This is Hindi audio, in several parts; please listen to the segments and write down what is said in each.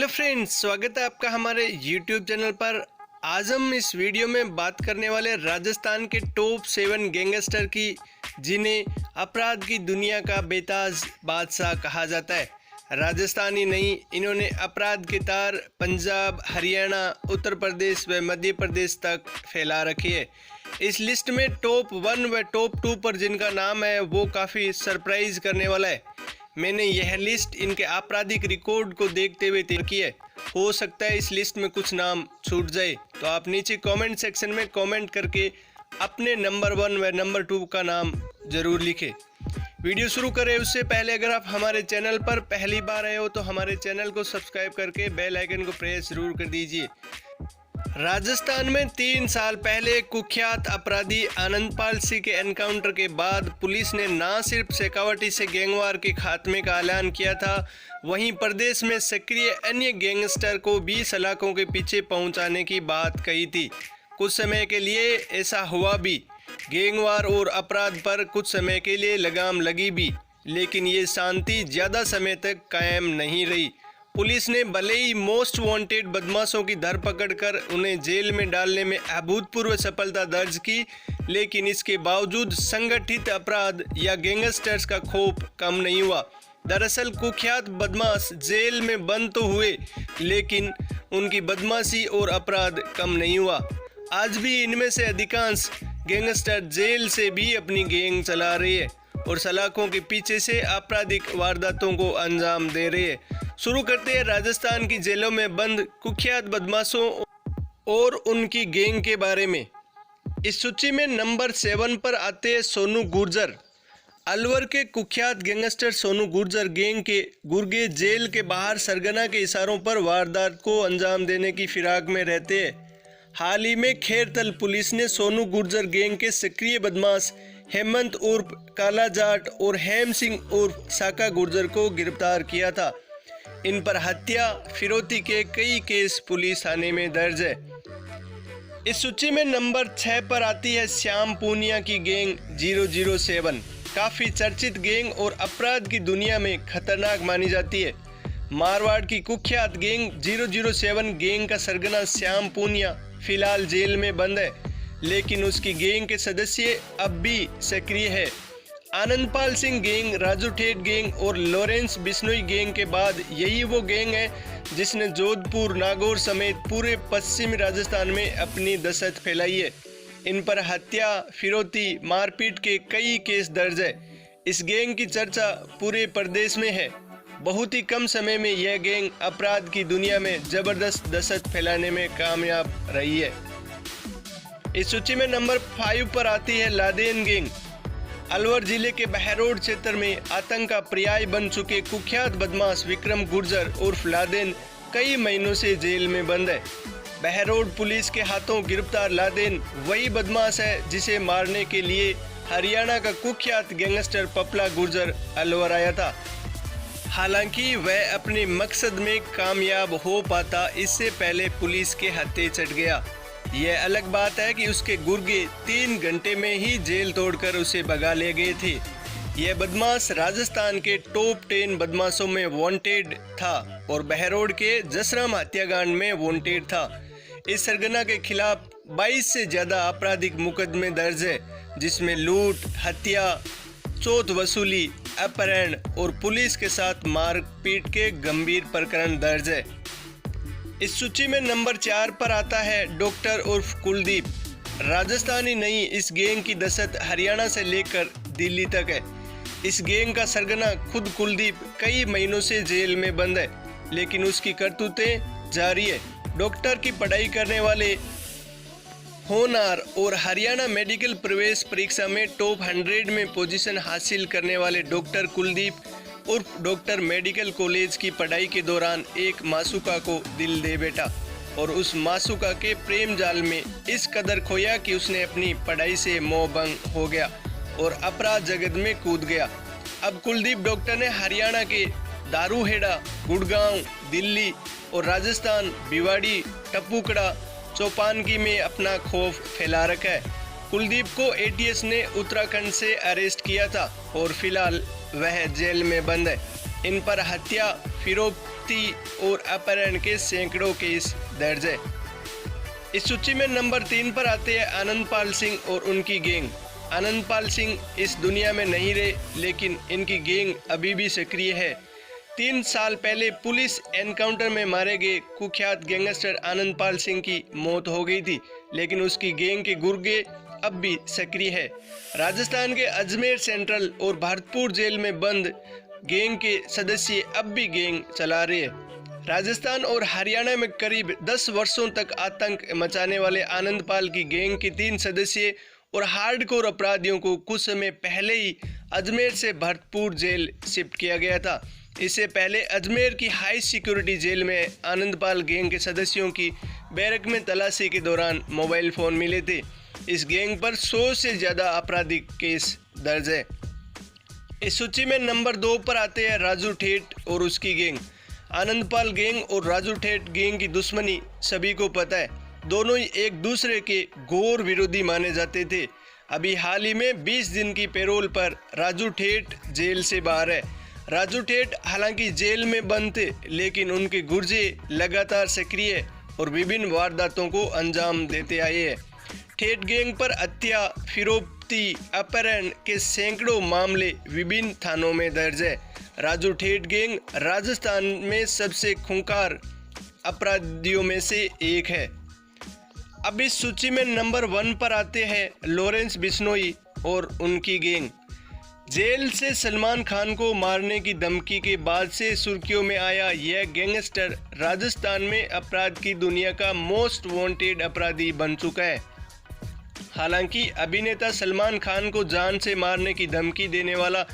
हेलो फ्रेंड्स, स्वागत है आपका हमारे YouTube चैनल पर। आज हम इस वीडियो में बात करने वाले राजस्थान के टॉप 7 गैंगस्टर की, जिन्हें अपराध की दुनिया का बेताज बादशाह कहा जाता है। राजस्थान ही नहीं, इन्होंने अपराध के तार पंजाब, हरियाणा, उत्तर प्रदेश व मध्य प्रदेश तक फैला रखी है। इस लिस्ट में टॉप 1 व टॉप 2 पर जिनका नाम है वो काफ़ी सरप्राइज करने वाला है। मैंने यह लिस्ट इनके आपराधिक रिकॉर्ड को देखते हुए तैयार की है। हो सकता है इस लिस्ट में कुछ नाम छूट जाए, तो आप नीचे कमेंट सेक्शन में कमेंट करके अपने नंबर 1 व नंबर 2 का नाम ज़रूर लिखें। वीडियो शुरू करें उससे पहले अगर आप हमारे चैनल पर पहली बार आए हो तो हमारे चैनल को सब्सक्राइब करके बेल आइकन को प्रेस जरूर कर दीजिए। राजस्थान में 3 साल पहले कुख्यात अपराधी आनंदपाल सिंह के एनकाउंटर के बाद पुलिस ने न सिर्फ शेखावटी से गैंगवार के खात्मे का ऐलान किया था, वहीं प्रदेश में सक्रिय अन्य गैंगस्टर को भी सलाखों के पीछे पहुंचाने की बात कही थी। कुछ समय के लिए ऐसा हुआ भी, गैंगवार और अपराध पर कुछ समय के लिए लगाम लगी भी, लेकिन ये शांति ज़्यादा समय तक कायम नहीं रही। पुलिस ने भले ही मोस्ट वांटेड बदमाशों की धरपकड़ कर उन्हें जेल में डालने में अभूतपूर्व सफलता दर्ज की, लेकिन इसके बावजूद संगठित अपराध या गैंगस्टर्स का खौफ कम नहीं हुआ। दरअसल कुख्यात बदमाश जेल में बंद तो हुए, लेकिन उनकी बदमाशी और अपराध कम नहीं हुआ। आज भी इनमें से अधिकांश गैंगस्टर जेल से भी अपनी गैंग चला रही है और सलाखों के पीछे से आपराधिक वारदातों को अंजाम दे रहे हैं। शुरू करते हैं राजस्थान की जेलों में बंद कुख्यात बदमाशों और उनकी गैंग के बारे में। इस सूची में नंबर 7 पर आते हैं सोनू गुर्जर। अलवर के कुख्यात गैंगस्टर सोनू गुर्जर गैंग के गुर्गे जेल के बाहर सरगना के इशारों पर वारदात को अंजाम देने की फिराक में रहते हैं। हाल ही में खैरतल पुलिस ने सोनू गुर्जर गैंग के सक्रिय बदमाश हेमंत उर्फ काला जाट और हेम सिंह उर्फ साका गुर्जर को गिरफ्तार किया था। इन पर हत्या, फिरौती के कई केस पुलिस थाने में दर्ज है। इस सूची में नंबर 6 पर आती है श्याम पूनिया की गैंग 007। काफ़ी चर्चित गैंग और अपराध की दुनिया में खतरनाक मानी जाती है। मारवाड़ की कुख्यात गैंग 007 गैंग का सरगना श्याम पूनिया फिलहाल जेल में बंद है, लेकिन उसकी गैंग के सदस्य अब भी सक्रिय है। आनंदपाल सिंह गैंग, राजू ठेठ गैंग और लॉरेंस बिश्नोई गैंग के बाद यही वो गैंग है जिसने जोधपुर, नागौर समेत पूरे पश्चिमी राजस्थान में अपनी दहशत फैलाई है। इन पर हत्या, फिरौती, मारपीट के कई केस दर्ज है। इस गैंग की चर्चा पूरे प्रदेश में है। बहुत ही कम समय में यह गैंग अपराध की दुनिया में जबरदस्त दहशत फैलाने में कामयाब रही है। इस सूची में नंबर 5 पर आती है लादेन गैंग। अलवर जिले के बहरोड क्षेत्र में आतंक का पर्याय बन चुके कुख्यात बदमाश विक्रम गुर्जर उर्फ लादेन कई महीनों से जेल में बंद है। बहरोड पुलिस के हाथों गिरफ्तार लादेन वही बदमाश है जिसे मारने के लिए हरियाणा का कुख्यात गैंगस्टर पपला गुर्जर अलवर आया था। हालांकि वह अपने मकसद में कामयाब हो पाता इससे पहले पुलिस के हत्थे चढ़ गया। यह अलग बात है कि उसके गुर्गे 3 घंटे में ही जेल तोड़कर उसे भगा ले गए थे। यह बदमाश राजस्थान के टॉप 10 बदमाशों में वांटेड था और बहरोड के जसराम हत्याकांड में वांटेड था। इस सरगना के खिलाफ 22 से ज़्यादा आपराधिक मुकदमे दर्ज है, जिसमें लूट, हत्या, चोट वसूली, अपहरण और पुलिस के साथ मारपीट के गंभीर प्रकरण दर्ज है। इस सूची में नंबर 4 पर आता है डॉक्टर उर्फ कुलदीप। राजस्थान ही नहीं, इस गैंग की दहशत हरियाणा से लेकर दिल्ली तक है। इस गैंग का सरगना खुद कुलदीप कई महीनों से जेल में बंद है, लेकिन उसकी करतूतें जारी है। डॉक्टर की पढ़ाई करने वाले होनहार और हरियाणा मेडिकल प्रवेश परीक्षा में टॉप 100 में पोजीशन हासिल करने वाले डॉक्टर कुलदीप उर्फ डॉक्टर मेडिकल कॉलेज की पढ़ाई के दौरान एक मासूका को दिल दे बैठा और उस मासूका के प्रेम जाल में इस कदर खोया कि उसने अपनी पढ़ाई से मोहभंग हो गया और अपराध जगत में कूद गया। अब कुलदीप डॉक्टर ने हरियाणा के दारूहेड़ा, गुड़गांव, दिल्ली और राजस्थान भिवाड़ी, टप्पूकड़ा, चौपानगी में अपना खौफ फैला रखा है। कुलदीप को एटीएस ने उत्तराखंड से अरेस्ट किया था और फिलहाल वह जेल में बंद है। इन पर हत्या, फिरौती और अपहरण के सैकड़ों केस दर्ज है। इस सूची में नंबर 3 पर आते हैं आनंदपाल सिंह और उनकी गैंग। आनंदपाल सिंह इस दुनिया में नहीं रहे, लेकिन इनकी गैंग अभी भी सक्रिय है। 3 साल पहले पुलिस एनकाउंटर में मारे गए कुख्यात गैंगस्टर आनंदपाल सिंह की मौत हो गई थी, लेकिन उसकी गैंग के गुर्गे अब भी सक्रिय है। राजस्थान के अजमेर सेंट्रल और भरतपुर जेल में बंद गैंग के सदस्य अब भी गैंग चला रहे हैं। राजस्थान और हरियाणा में करीब 10 वर्षों तक आतंक मचाने वाले आनंदपाल की गैंग के 3 सदस्य और हार्डकोर अपराधियों को कुछ समय पहले ही अजमेर से भरतपुर जेल शिफ्ट किया गया था। इससे पहले अजमेर की हाई सिक्योरिटी जेल में आनंदपाल गैंग के सदस्यों की बैरक में तलाशी के दौरान मोबाइल फ़ोन मिले थे। इस गैंग पर 100 से ज़्यादा आपराधिक केस दर्ज है। इस सूची में नंबर 2 पर आते हैं राजू ठेठ और उसकी गैंग। आनंदपाल गैंग और राजू ठेठ गैंग की दुश्मनी सभी को पता है। दोनों ही एक दूसरे के घोर विरोधी माने जाते थे। अभी हाल ही में 20 दिन की पैरोल पर राजू ठेठ जेल से बाहर है। राजू ठेठ हालांकि जेल में बंद थे, लेकिन उनके गुर्जे लगातार सक्रिय और विभिन्न वारदातों को अंजाम देते आए हैं। ठेठ गैंग पर हत्या, फिरौती, अपहरण के सैकड़ों मामले विभिन्न थानों में दर्ज है। राजू ठेठ गैंग राजस्थान में सबसे खूंखार अपराधियों में से एक है। अब इस सूची में नंबर 1 पर आते हैं लॉरेंस बिश्नोई और उनकी गैंग। जेल से सलमान खान को मारने की धमकी के बाद से सुर्खियों में आया यह गैंगस्टर राजस्थान में अपराध की दुनिया का मोस्ट वांटेड अपराधी बन चुका है। हालांकि अभिनेता सलमान खान को जान से मारने की धमकी देने वाला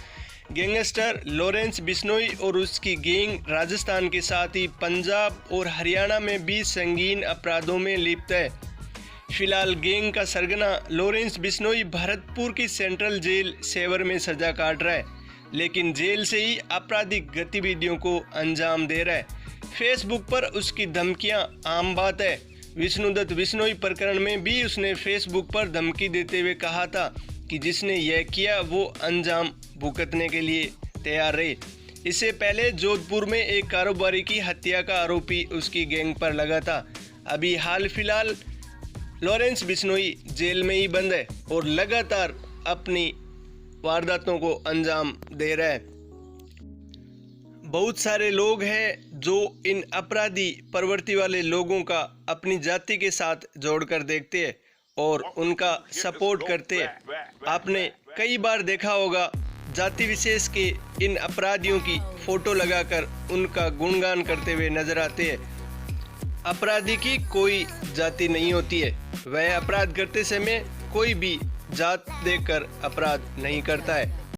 गैंगस्टर लॉरेंस बिश्नोई और उसकी गैंग राजस्थान के साथ ही पंजाब और हरियाणा में भी संगीन अपराधों में लिप्त है। फिलहाल गैंग का सरगना लॉरेंस बिश्नोई भरतपुर की सेंट्रल जेल सेवर में सजा काट रहा है, लेकिन जेल से ही आपराधिक गतिविधियों को अंजाम दे रहा है। फेसबुक पर उसकी धमकियां आम बात है। विष्णुदत्त बिश्नोई प्रकरण में भी उसने फेसबुक पर धमकी देते हुए कहा था कि जिसने यह किया वो अंजाम भुगतने के लिए तैयार रहे। इससे पहले जोधपुर में एक कारोबारी की हत्या का आरोपी उसकी गैंग पर लगा था। अभी हाल फिलहाल लॉरेंस बिश्नोई जेल में ही बंद है और लगातार अपनी वारदातों को अंजाम दे रहा है। बहुत सारे लोग हैं जो इन अपराधी प्रवृत्ति वाले लोगों का अपनी जाति के साथ जोड़कर देखते हैं और उनका सपोर्ट करते हैं। आपने कई बार देखा होगा जाति विशेष के इन अपराधियों की फोटो लगाकर उनका गुणगान करते हुए नजर आते हैं। अपराधी की कोई जाति नहीं होती है। वह अपराध करते समय कोई भी जात देखकर अपराध नहीं करता है।